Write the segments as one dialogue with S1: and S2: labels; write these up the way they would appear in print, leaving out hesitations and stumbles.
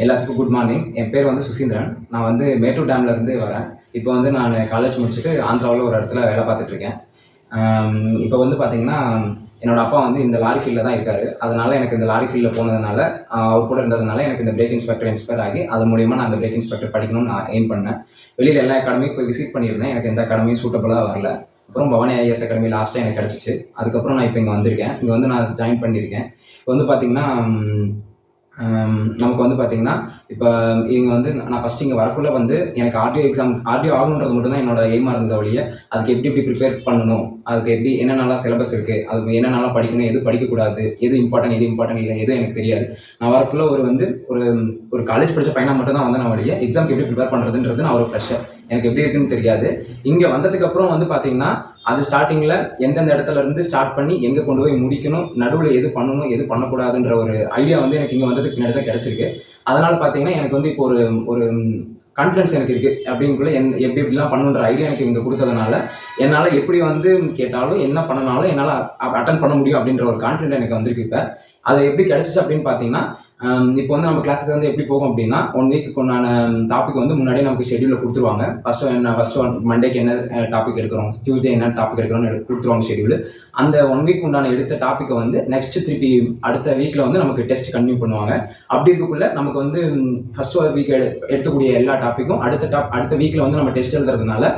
S1: எல்லாத்துக்கும் good morning. என் பேர் வந்து சுசீந்திரன். நான் வந்து மேட்டூர் டேம்லேருந்து வரேன். இப்போ வந்து நான் காலேஜ் முடிச்சுட்டு ஆந்திராவில் ஒரு இடத்துல வேலை பார்த்துட்ருக்கேன். இப்போ வந்து பார்த்தீங்கன்னா, என்னோடய அப்பா வந்து இந்த லாரி ஃபீல்டில் தான் இருக்கார். அதனால் எனக்கு இந்த லாரி ஃபீல்டில் போனதுனால, அவர் கூட இருந்ததுனால எனக்கு இந்த பிரேக் இன்ஸ்பெக்டர் இன்ஸ்பயர் ஆகி, அது மூலியமாக நான் அந்த பிரேக் இன்ஸ்பெக்டர் படிக்கணும்னு நான் எய்ம் பண்ணேன். வெளியில் எல்லா அகாடமியும் போய் விசிட் பண்ணியிருந்தேன். எனக்கு எந்த அகாடமியும் சூட்டபுளாக வரல. அப்புறம் பவானி ஐஏஎஸ் அகாடமி லாஸ்ட்டாக எனக்கு கிடச்சிச்சு. அதுக்கப்புறம் நான் இப்போ இங்கே வந்திருக்கேன். இங்கே வந்து நான் ஜாயின் பண்ணியிருக்கேன். இப்போ வந்து பார்த்தீங்கன்னா, நமக்கு வந்து பார்த்தீங்கன்னா, இப்போ இவங்க வந்து நான் ஃபஸ்ட்டு இங்கே வரக்குள்ள வந்து எனக்கு ஆர்டிஓ ஆகணுன்றது மட்டும் தான் என்னோட எய்மாக இருந்த ஒழிய, அதுக்கு எப்படி ப்ரிப்பேர் பண்ணணும், அதுக்கு எப்படி என்னென்னலாம் சிலபஸ் இருக்குது, அதுக்கு என்னென்னலாம் படிக்கணும், எது படிக்கக்கூடாது, எது இம்பார்ட்டன்ட் இல்லை, எதுவும் எனக்கு தெரியாது. நான் வரக்குள்ள ஒரு காலேஜ் படித்த பையனாக மட்டும் தான் வந்து நான் ஒழிய, எக்ஸாம்க்கு எப்படி ப்ரிப்பேர் பண்ணுறதுன்றது நான் ஒரு ஃப்ரெஷர். எனக்கு எப்படி இருக்குன்னு தெரியாது. இங்கே வந்ததுக்கப்புறம் வந்து பார்த்தீங்கன்னா, அது ஸ்டார்டிங்கில் எந்தெந்த இடத்துல இருந்து ஸ்டார்ட் பண்ணி எங்கே கொண்டு போய் முடிக்கணும், நடுவில் எது பண்ணணும், எது பண்ணக்கூடாதுன்ற ஒரு ஐடியா வந்து எனக்கு இங்கே வந்ததுக்கு பின்னாடி தான் கிடச்சிருக்கு. அதனால் பார்த்தீங்கன்னா, எனக்கு வந்து இப்போ ஒரு கான்ஃபிடன்ஸ் எனக்கு இருக்குது. அப்படிங்குள்ள எப்படி எப்படிலாம் பண்ணணுன்ற ஐடியா எனக்கு இங்கே கொடுத்ததுனால, என்னால் எப்படி வந்து கேட்டாலும், என்ன பண்ணனாலும் என்னால் அட்டன் பண்ண முடியும் அப்படின்ற ஒரு கான்ஃபிடென்ட் எனக்கு வந்திருக்கு இப்போ. அது எப்படி கிடச்சிச்சு அப்படின்னு பார்த்தீங்கன்னா, இப்போ வந்து நம்ம கிளாஸஸ் வந்து எப்படி போகும் அப்படின்னா, 1 வீக்கு உண்டான டாபிக் வந்து முன்னாடியே நமக்கு ஷெட்யூலில் கொடுத்துருவாங்க. ஃபஸ்ட்டு மண்டேக்கு என்ன டாபிக் எடுக்கிறோம், டியூஸ்டே என்ன டாபிக் எடுக்கிறோம்னு கொடுத்துருவாங்க ஷெட்யூல். அந்த 1 வீக் உண்டான எடுத்த டாப்பிக்கை வந்து நெக்ஸ்ட் திருப்பி அடுத்த வீக்கில் வந்து நமக்கு டெஸ்ட் கண்டினியூ பண்ணுவாங்க. அப்படி இருக்கக்குள்ள நமக்கு வந்து ஃபஸ்ட்டு வீக் எடுக்கக்கூடிய எல்லா டாப்பிக்கும் அடுத்த வீக்கில் வந்து நம்ம டெஸ்ட் எழுதுறதுனால,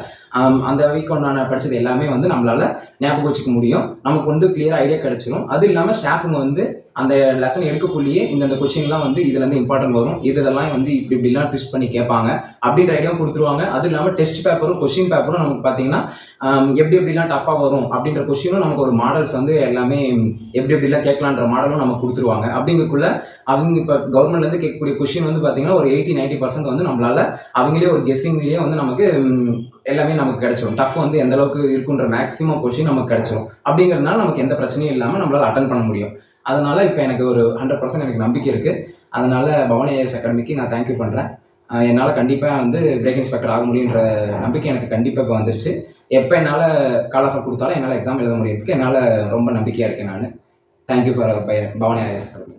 S1: அந்த வீக் உண்டான படித்தது எல்லாமே வந்து நம்மளால் ஞாபகம் வச்சுக்க முடியும். நமக்கு வந்து கிளியராக ஐடியா கிடச்சிடும். அது இல்லாமல் ஸ்டாஃபுங்க வந்து அந்த லெசன் எடுக்கக்குள்ளேயே இந்த கொஸ்டின்லாம் வந்து இதுலேருந்து இம்பார்ட்டன்ட் வரும், இதெல்லாம் வந்து இப்படிலாம் ட்விஸ்ட் பண்ணி கேட்பாங்க அப்படின்ற ஐடியாவும் கொடுத்துருவாங்க. அது இல்லாமல் டெஸ்ட் பேப்பரும் கொஸ்டின் பேப்பரும் நமக்கு பார்த்தீங்கன்னா, எப்படிலாம் டஃப்பாக வரும் அப்படின்ற கொஸ்டினும் நமக்கு ஒரு மாடல்ஸ் வந்து எல்லாமே எப்படிலாம் கேட்கலான்ற மாடலும் நமக்கு கொடுத்துருவாங்க. அப்படிங்கக்குள்ள அவங்க இப்போ கவர்மெண்ட்லேருந்து கேட்கக்கூடிய கொஸ்டின் வந்து பார்த்தீங்கன்னா, ஒரு 80-90% வந்து நம்மளால் அவங்களே ஒரு கெஸ்ஸிங்லேயே வந்து நமக்கு எல்லாமே நமக்கு கிடைச்சிடும். டஃப் வந்து எந்த அளவுக்கு இருக்குன்ற மேக்ஸிமம் கொஸ்டின் நமக்கு கிடைச்சிடும். அப்படிங்கிறதுனால நமக்கு எந்த பிரச்சனையும் இல்லாமல் நம்மளால் அட்டன் பண்ண முடியும். அதனால் இப்போ எனக்கு ஒரு 100% எனக்கு நம்பிக்கை இருக்குது. அதனால் பவானி ஐஏஎஸ் அகாடமிக்கு நான் தேங்க்யூ பண்ணுறேன். என்னால் கண்டிப்பாக வந்து பிரேக் இன்ஸ்பெக்டர் ஆக முடியுன்ற நம்பிக்கை எனக்கு கண்டிப்பாக இப்போ வந்துருச்சு. எப்போ என்னால் கால் ஆஃபர் கொடுத்தாலும் என்னால் எக்ஸாம் எழுத முடியறதுக்கு என்னால் ரொம்ப நம்பிக்கையாக இருக்கேன் நான். Thank you for Bhavani IAS academy.